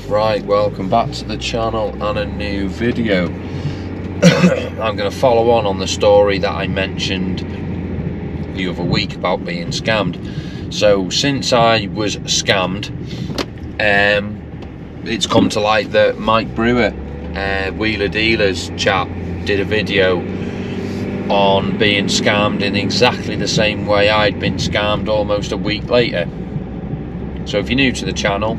Right, welcome back to the channel and a new video. I'm going to follow on the story that I mentioned the other week about being scammed. So since I was scammed, it's come to light that Mike Brewer, Wheeler Dealers chap, did a video on being scammed in exactly the same way I'd been scammed almost a week later. So if you're new to the channel,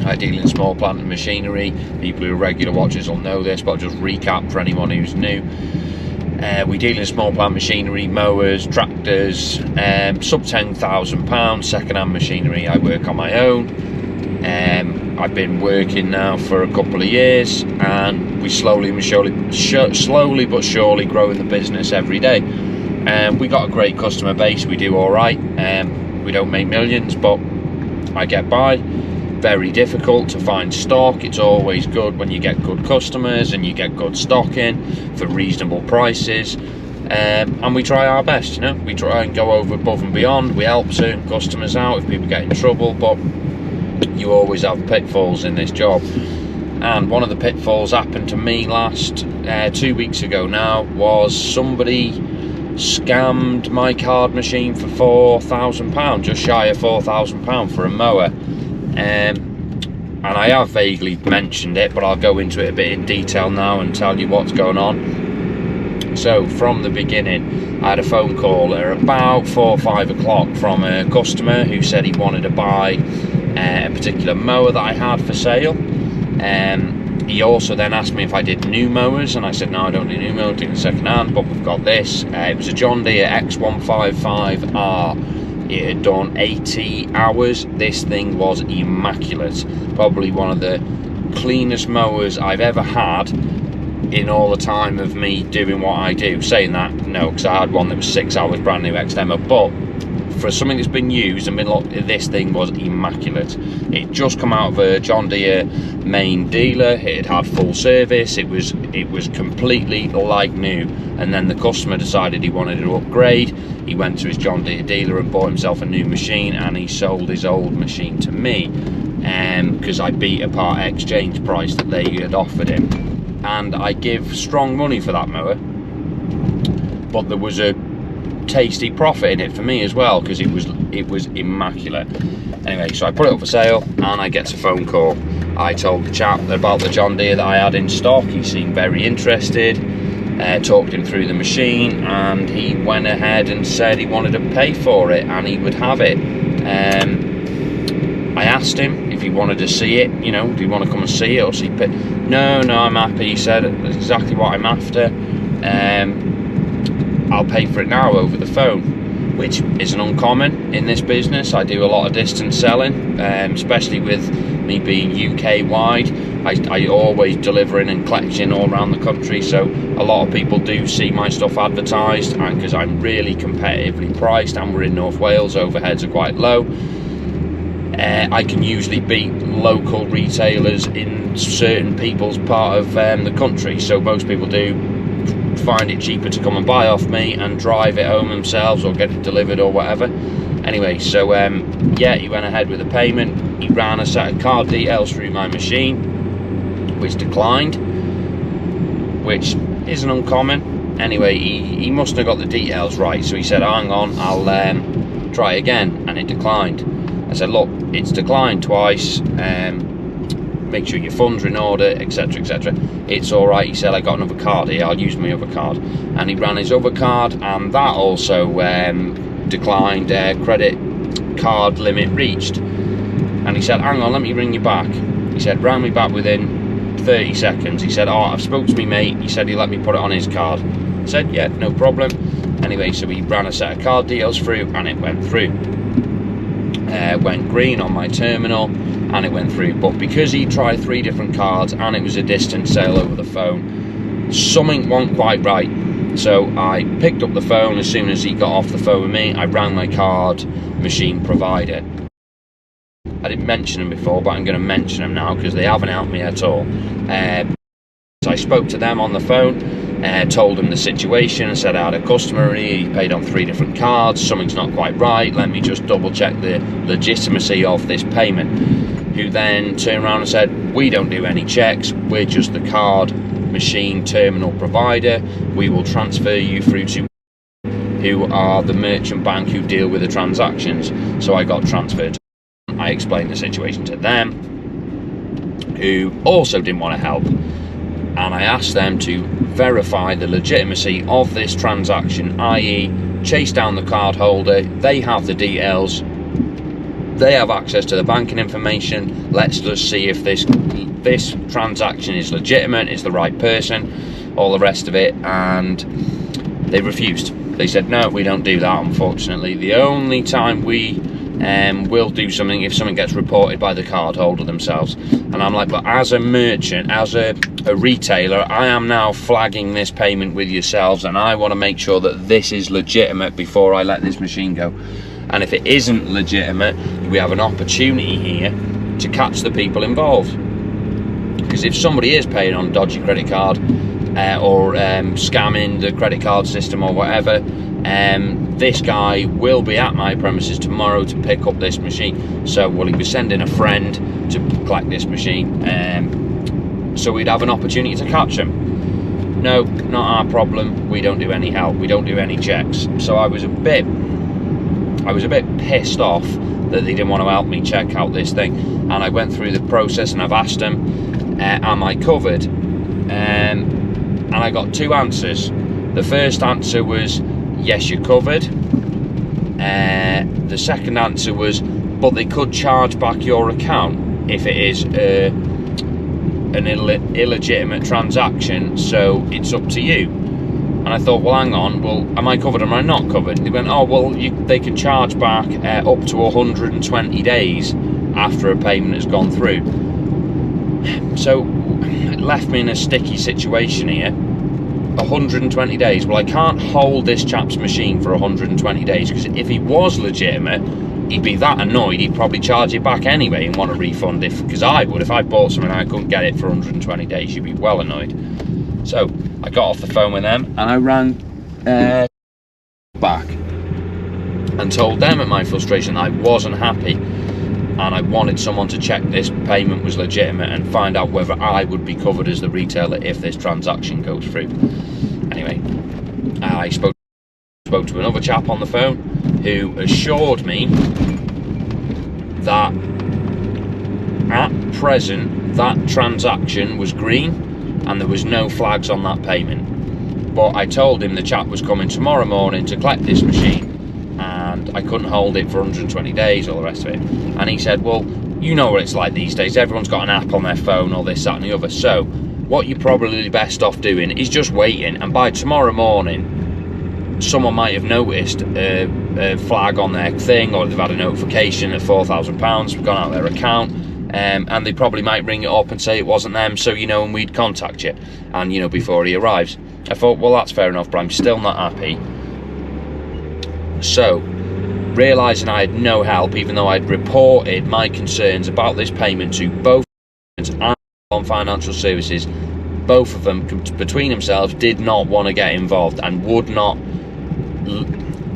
I deal in small plant and machinery. People who are regular watchers will know this, but I'll just recap for anyone who's new. We deal in small plant machinery, mowers, tractors, sub £10,000 second-hand machinery. I work on my own. I've been working now for a couple of years, and we slowly but surely growing the business every day. We got a great customer base. We do all right. We don't make millions, but I get by. Very difficult to find stock. It's always good when you get good customers and you get good stock in for reasonable prices, and we try our best. We try and go over above and beyond. We help certain customers out if people get in trouble, but you always have pitfalls in this job. And one of the pitfalls happened to me last 2 weeks ago now. Was somebody scammed my card machine for £4,000, just shy of £4,000 for a mower. And I have vaguely mentioned it, but I'll go into it a bit in detail now and tell you what's going on. So from the beginning, I had a phone call at about 4 or 5 o'clock from a customer who said he wanted to buy a particular mower that I had for sale. He also then asked me if I did new mowers, and I said no, I don't do new mowers, I do second hand, but we've got this. It was a John Deere X155R. It had done 80 hours. This thing was immaculate. Probably one of the cleanest mowers I've ever had in all the time of me doing what I do. Saying that, no, because I had one that was 6 hours brand new ex-demo, but for something that's been used and been locked, this thing was immaculate. It just come out of a John Deere main dealer. It had full service. It was completely like new. And then the customer decided he wanted to upgrade. He went to his John Deere dealer and bought himself a new machine, and he sold his old machine to me because I beat a part exchange price that they had offered him, and I give strong money for that mower, but there was a tasty profit in it for me as well, because it was immaculate. Anyway, so I put it up for sale, and I get a phone call. I told the chap about the John Deere that I had in stock. He seemed very interested. Talked him through the machine, and he went ahead and said he wanted to pay for it and he would have it. I asked him if he wanted to see it, do you want to come and see it or see it? No, I'm happy. He said, that's exactly what I'm after. I'll pay for it now over the phone, which isn't uncommon in this business. I do a lot of distance selling, especially with me being UK wide. I always delivering and collecting all around the country, so a lot of people do see my stuff advertised, and because I'm really competitively priced and we're in North Wales, overheads are quite low, I can usually beat local retailers in certain people's part of the country. So most people do find it cheaper to come and buy off me and drive it home themselves or get it delivered or whatever. Anyway, so yeah, he went ahead with the payment. He ran a set of card details through my machine, which declined, which isn't uncommon. Anyway, he must have got the details right, so he said, hang on, I'll try again, and it declined. I said, look, it's declined twice, make sure your funds are in order, etc, etc. It's all right. He said, I got another card here, I'll use my other card. And he ran his other card, and that also declined. Credit card limit reached. And he said, hang on, let me ring you back. He said, rang me back within 30 seconds. He said, oh, I've spoke to me mate. He said he let me put it on his card. I said, yeah, no problem. Anyway, so he ran a set of card details through, and it went through. Went green on my terminal, and it went through. But because he tried 3 different cards and it was a distance sale over the phone, something wasn't quite right. So I picked up the phone. As soon as he got off the phone with me, I rang my card machine provider. I didn't mention them before, but I'm going to mention them now because they haven't helped me at all. So I spoke to them on the phone, told them the situation, and said I had a customer, he paid on 3 different cards, something's not quite right, let me just double check the legitimacy of this payment. who then turned around and said, we don't do any checks, we're just the card machine terminal provider, we will transfer you through to who are the merchant bank who deal with the transactions. So I got transferred. I explained the situation to them, who also didn't want to help, and I asked them to verify the legitimacy of this transaction, i.e. chase down the card holder. They have the details, they have access to the banking information, let's just see if this transaction is legitimate, is the right person, all the rest of it. And they refused. They said, no, we don't do that, unfortunately. The only time we will do something if something gets reported by the card holder themselves. And I'm like, but as a merchant, as a retailer, I am now flagging this payment with yourselves, and I want to make sure that this is legitimate before I let this machine go. And if it isn't legitimate, we have an opportunity here to catch the people involved. Because if somebody is paying on a dodgy credit card, or scamming the credit card system or whatever, this guy will be at my premises tomorrow to pick up this machine. So will he be sending a friend to collect this machine? So we'd have an opportunity to catch him. No, not our problem. We don't do any help. We don't do any checks. So I was a bit pissed off that they didn't want to help me check out this thing. And I went through the process, and I've asked them, am I covered? And I got two answers. The first answer was, yes, you're covered. The second answer was, but they could charge back your account if it is an illegitimate transaction, so it's up to you. And I thought, well, hang on, well, am I covered or am I not covered? And they went, oh, well, they can charge back up to 120 days after a payment has gone through. So it left me in a sticky situation here. 120 days. Well, I can't hold this chap's machine for 120 days, because if he was legitimate, he'd be that annoyed he'd probably charge it back anyway and want a refund, because I would. If I bought something and I couldn't get it for 120 days, you'd be well annoyed. So I got off the phone with them, and I rang back and told them at my frustration I wasn't happy, and I wanted someone to check this payment was legitimate and find out whether I would be covered as the retailer if this transaction goes through. Anyway, I spoke to another chap on the phone who assured me that at present that transaction was green and there was no flags on that payment. But I told him the chap was coming tomorrow morning to collect this machine, and I couldn't hold it for 120 days, all the rest of it. And he said, well, you know what it's like these days, everyone's got an app on their phone, or this, that and the other, so what you're probably best off doing is just waiting, and by tomorrow morning someone might have noticed a flag on their thing, or they've had a notification that £4,000 have gone out of their account, and they probably might ring it up and say it wasn't them, so you know, and we'd contact you, and you know, before he arrives. I thought, well, that's fair enough, but I'm still not happy. So, realising I had no help, even though I'd reported my concerns about this payment to both and on financial services, both of them between themselves did not want to get involved and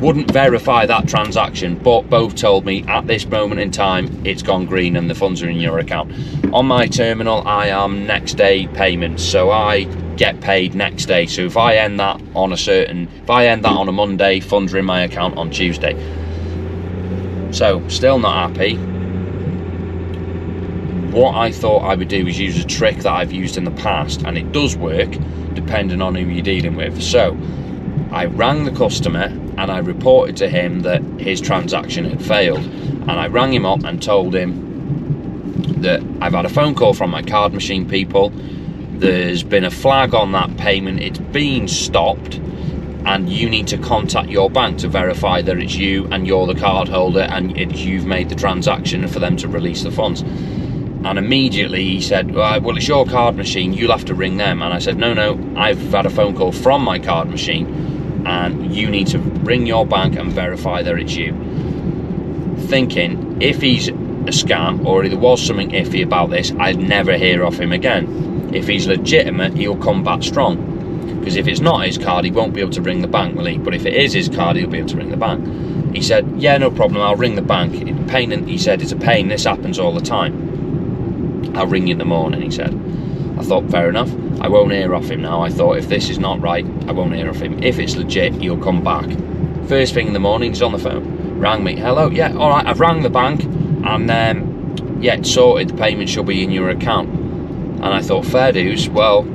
wouldn't verify that transaction, but both told me at this moment in time it's gone green and the funds are in your account. On my terminal I am next day payments, so I get paid next day. So if I end that on a Monday, funds are in my account on Tuesday. So still not happy. What I thought I would do is use a trick that I've used in the past, and it does work depending on who you're dealing with. So I rang the customer and I reported to him that his transaction had failed, and I rang him up and told him that I've had a phone call from my card machine people, there's been a flag on that payment, it's been stopped, and you need to contact your bank to verify that it's you and you're the card holder and you've made the transaction for them to release the funds. And immediately he said, well, it's your card machine, you'll have to ring them. And I said, no, I've had a phone call from my card machine and you need to ring your bank and verify that it's you. Thinking, if he's a scam or there was something iffy about this, I'd never hear of him again. If he's legitimate, he'll come back strong. Because if it's not his card, he won't be able to ring the bank, will he? But if it is his card, he'll be able to ring the bank. He said, yeah, no problem, I'll ring the bank. He said, it's a pain, this happens all the time. I'll ring you in the morning, he said. I thought, fair enough, I won't hear off him now. I thought, if this is not right, I won't hear off him. If it's legit, he'll come back. First thing in the morning, he's on the phone. Rang me, hello, yeah, all right, I've rang the bank, and yeah, it's sorted, the payment should be in your account. And I thought, fair dues, well,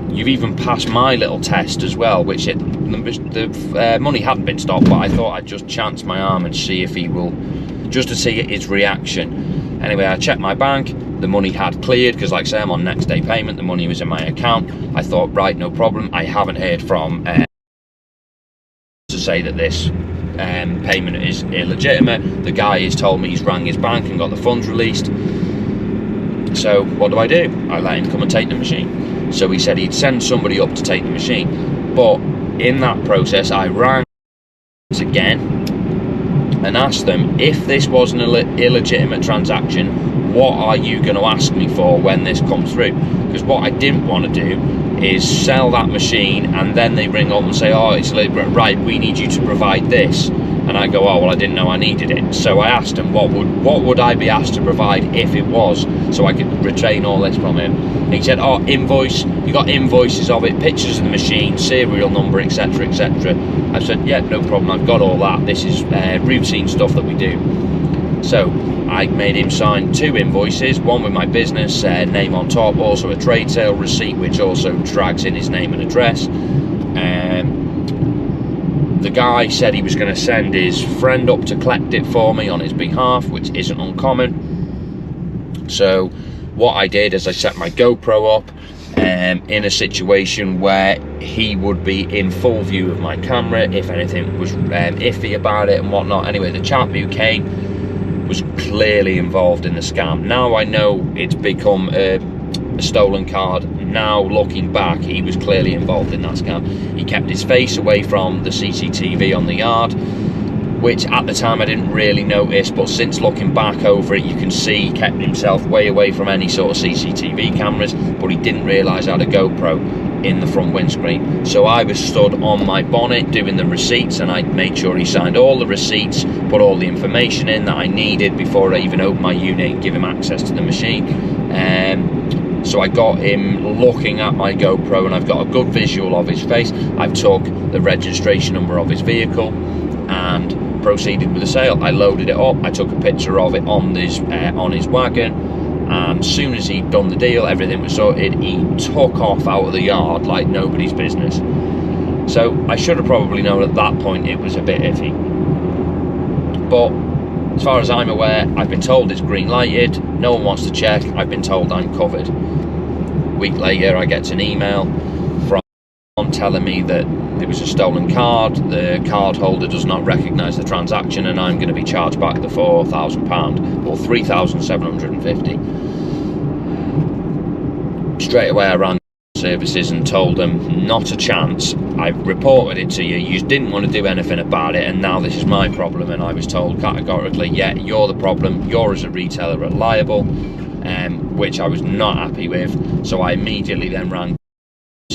you've even passed my little test as well, which the money hadn't been stopped, but I thought I'd just chance my arm and see if he will, just to see his reaction. Anyway, I checked my bank, the money had cleared, because like I say, I'm on next day payment, the money was in my account. I thought, right, no problem. I haven't heard from to say that this payment is illegitimate. The guy has told me he's rang his bank and got the funds released. So what do? I let him come and take the machine. So he said he'd send somebody up to take the machine, but in that process I rang again and asked them, if this was an illegitimate transaction, what are you going to ask me for when this comes through? Because what I didn't want to do is sell that machine and then they ring up and say, oh, it's right, we need you to provide this. And I go, oh, well, I didn't know I needed it. So I asked him, what would I be asked to provide if it was, so I could retain all this from him. And he said, oh, invoice, you got invoices of it, pictures of the machine, serial number, etc, etc. I said, yeah, no problem, I've got all that. This is routine stuff that we do. So I made him sign 2 invoices, one with my business name on top, also a trade sale receipt, which also drags in his name and address. The guy said he was going to send his friend up to collect it for me on his behalf, which isn't uncommon. So what I did is I set my GoPro up in a situation where he would be in full view of my camera if anything was iffy about it and whatnot. Anyway, the chap who came was clearly involved in the scam. Now I know it's become a stolen card. Now looking back, he was clearly involved in that scam. He kept his face away from the CCTV on the yard, which at the time I didn't really notice, but since looking back over it, you can see he kept himself way away from any sort of CCTV cameras, but he didn't realise I had a GoPro in the front windscreen. So I was stood on my bonnet doing the receipts, and I made sure he signed all the receipts, put all the information in that I needed before I even opened my unit and give him access to the machine. So I got him looking at my GoPro, and I've got a good visual of his face. I took the registration number of his vehicle and proceeded with the sale. I loaded it up, I took a picture of it on his wagon, and as soon as he'd done the deal, everything was sorted, he took off out of the yard like nobody's business. So I should have probably known at that point it was a bit iffy. But as far as I'm aware, I've been told it's green lighted, no one wants to check, I've been told I'm covered. A week later I get an email from telling me that it was a stolen card, the card holder does not recognise the transaction, and I'm going to be charged back the £4,000 or £3,750. Straight away I rang services and told them, not a chance, I reported it to you, you didn't want to do anything about it, and now this is my problem. And I was told categorically, yeah, you're the problem, you're as a retailer liable, which I was not happy with. So I immediately then rang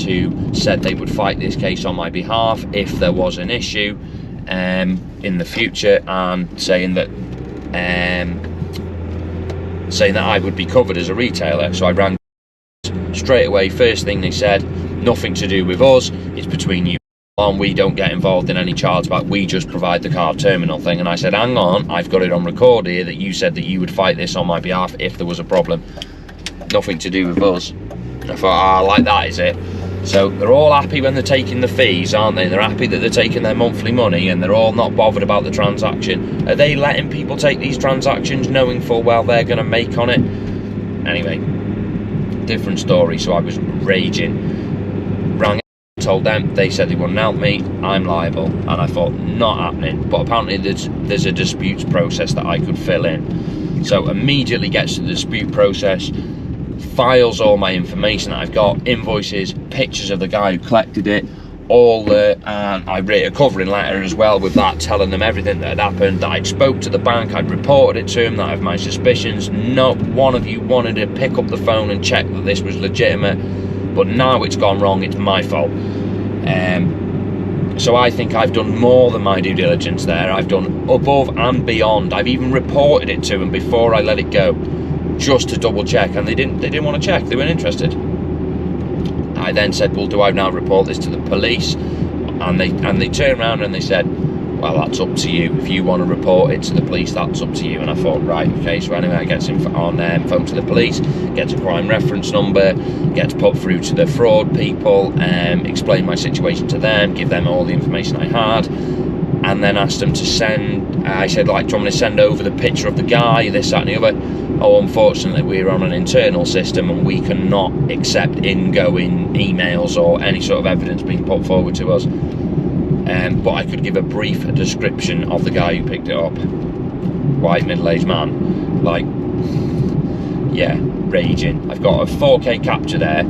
who said they would fight this case on my behalf if there was an issue in the future, and saying that I would be covered as a retailer. So I rang straight away. First thing they said, nothing to do with us, it's between you and we don't get involved in any chargeback, we just provide the card terminal thing. And I said, hang on, I've got it on record here that you said that you would fight this on my behalf if there was a problem. Nothing to do with us. I thought, like that is it. So they're all happy when they're taking the fees, aren't they? They're happy that they're taking their monthly money, and they're all not bothered about the transaction. Are they letting people take these transactions knowing full well they're going to make on it? Anyway, different story. So I was raging, rang, told them, they said they wouldn't help me, I'm liable. And I thought, not happening. But apparently there's a disputes process that I could fill in. So immediately gets to the dispute process, files all my information that I've got, invoices, pictures of the guy who collected it, and I wrote a covering letter as well with that, telling them everything that had happened, that I'd spoke to the bank, I'd reported it to him, that I have my suspicions. Not one of you wanted to pick up the phone and check that this was legitimate, but now it's gone wrong, it's my fault. So I think I've done more than my due diligence there. I've done above and beyond. I've even reported it to him before I let it go. just to double check, and they didn't want to check. They weren't interested. I then said, well, do I now report this to the police? And they turned around and they said, well, that's up to you. If you want to report it to the police, that's up to you. And I thought, right, okay. So anyway, I get on phone to the police, get a crime reference number, get put through to the fraud people, explain my situation to them, give them all the information I had, and then asked them to send. I said, like, do you want me to send over the picture of the guy, this, that, and the other? Oh, unfortunately, we're on an internal system and we cannot accept ingoing emails or any sort of evidence being put forward to us. But I could give a brief description of the guy who picked it up. White, middle-aged man. Like, yeah, raging. I've got a 4K capture there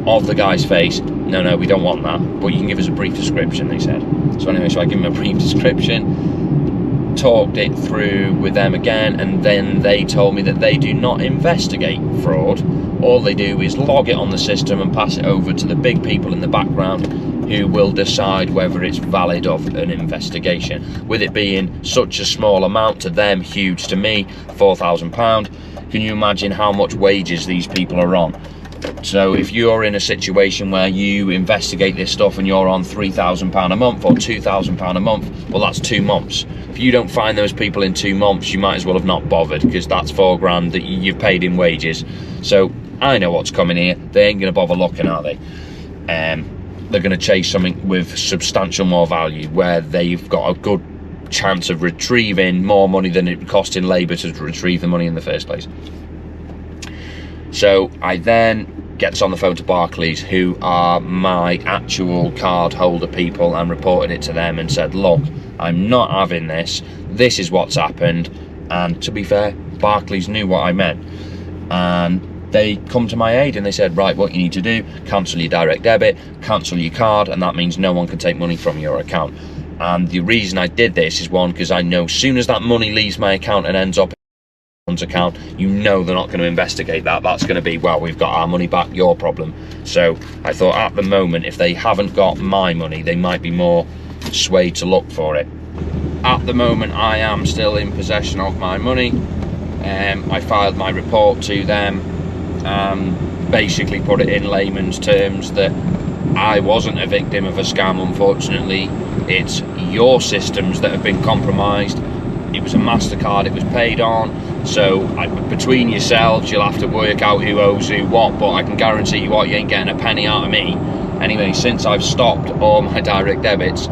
of the guy's face. No, we don't want that. But you can give us a brief description, they said. So anyway, so I give him a brief description, talked it through with them again, and then they told me that they do not investigate fraud. All they do is log it on the system and pass it over to the big people in the background, who will decide whether it's valid of an investigation. With it being such a small amount to them, huge to me, £4,000, can you imagine how much wages these people are on? So if you're in a situation where you investigate this stuff and you're on £3,000 a month or £2,000 a month, well, that's 2 months. If you don't find those people in 2 months, you might as well have not bothered, because that's £4,000 that you've paid in wages. So I know what's coming here. They ain't going to bother looking, are they? They're going to chase something with substantial more value, where they've got a good chance of retrieving more money than it would cost in labour to retrieve the money in the first place. So I then gets on the phone to Barclays, who are my actual card holder people, and reported it to them and said, look, I'm not having this. This is what's happened. And to be fair, Barclays knew what I meant. And they come to my aid and they said, right, what you need to do, cancel your direct debit, cancel your card, and that means no one can take money from your account. And the reason I did this is, one, because I know as soon as that money leaves my account and ends up in someone's account, you know they're not going to investigate that. That's going to be, well, we've got our money back, your problem. So I thought, at the moment, if they haven't got my money, they might be more swayed to look for it. At the moment, I am still in possession of my money. I filed my report to them, basically put it in layman's terms that I wasn't a victim of a scam, unfortunately. It's your systems that have been compromised. It was a MasterCard it was paid on, so between yourselves you'll have to work out who owes who what, but I can guarantee you what, you ain't getting a penny out of me. Anyway, since I've stopped all my direct debits,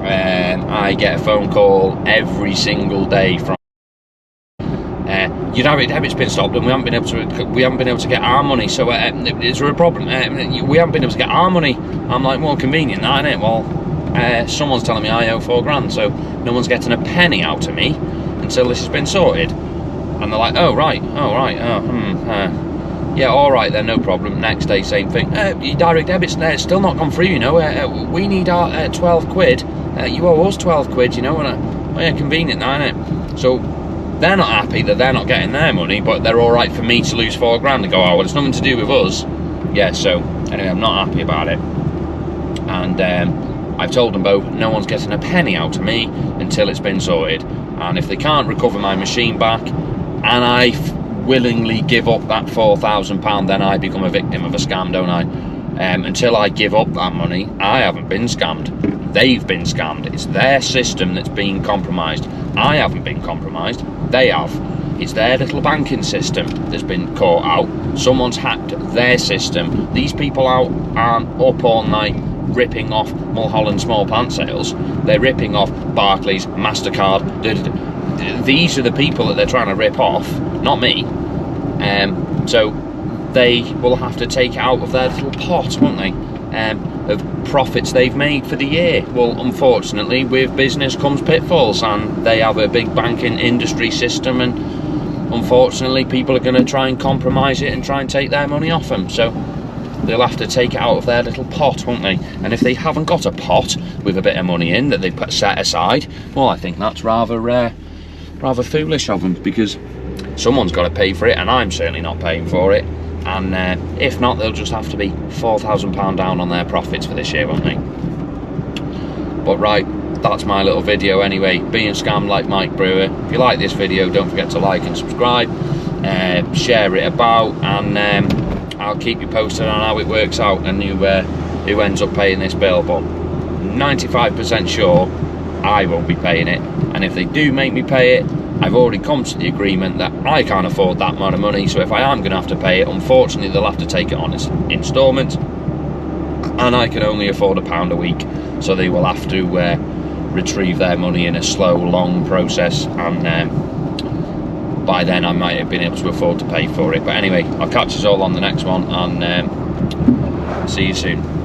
I get a phone call every single day from your direct debit's been stopped and we haven't been able to get our money. So is there a problem? We haven't been able to get our money. I'm like, well, convenient, that, isn't it? Well, someone's telling me I owe £4,000, so no one's getting a penny out of me until this has been sorted. And they're like, oh right, yeah, all right then, no problem. Next day, same thing. Your direct debit's still not gone through, you know. We need our 12 quid. You owe us 12 quid, you know. And oh yeah, convenient, that, isn't it? So they're not happy that they're not getting their money, but they're all right for me to lose £4,000 and go, oh well, it's nothing to do with us. Yeah, so anyway, I'm not happy about it. And I've told them both, no one's getting a penny out of me until it's been sorted. And if they can't recover my machine back, and I willingly give up that £4,000, then I become a victim of a scam, don't I? Until I give up that money, I haven't been scammed. They've been scammed. It's their system that's been compromised. I haven't been compromised. They have. It's their little banking system that's been caught out. Someone's hacked their system. These people aren't up all night ripping off Mulholland small plant sales. They're ripping off Barclays, MasterCard. These are the people that they're trying to rip off, not me. So they will have to take it out of their little pot, won't they, of profits they've made for the year. Well, unfortunately, with business comes pitfalls, and they have a big banking industry system, and unfortunately people are going to try and compromise it and try and take their money off them. So they'll have to take it out of their little pot, won't they? And if they haven't got a pot with a bit of money in that they've set aside, well, I think that's rather foolish of them, because someone's got to pay for it, and I'm certainly not paying for it. And if not, they'll just have to be £4,000 down on their profits for this year, won't they? But right, that's my little video anyway. Being scammed like Mike Brewer. If you like this video, don't forget to like and subscribe. share it about, and I'll keep you posted on how it works out and who ends up paying this bill. But 95% sure I won't be paying it, and if they do make me pay it, I've already come to the agreement that I can't afford that amount of money, so if I am going to have to pay it, unfortunately they'll have to take it on as instalments, and I can only afford £1 a week, so they will have to retrieve their money in a slow, long process, and by then I might have been able to afford to pay for it. But anyway, I'll catch us all on the next one, and see you soon.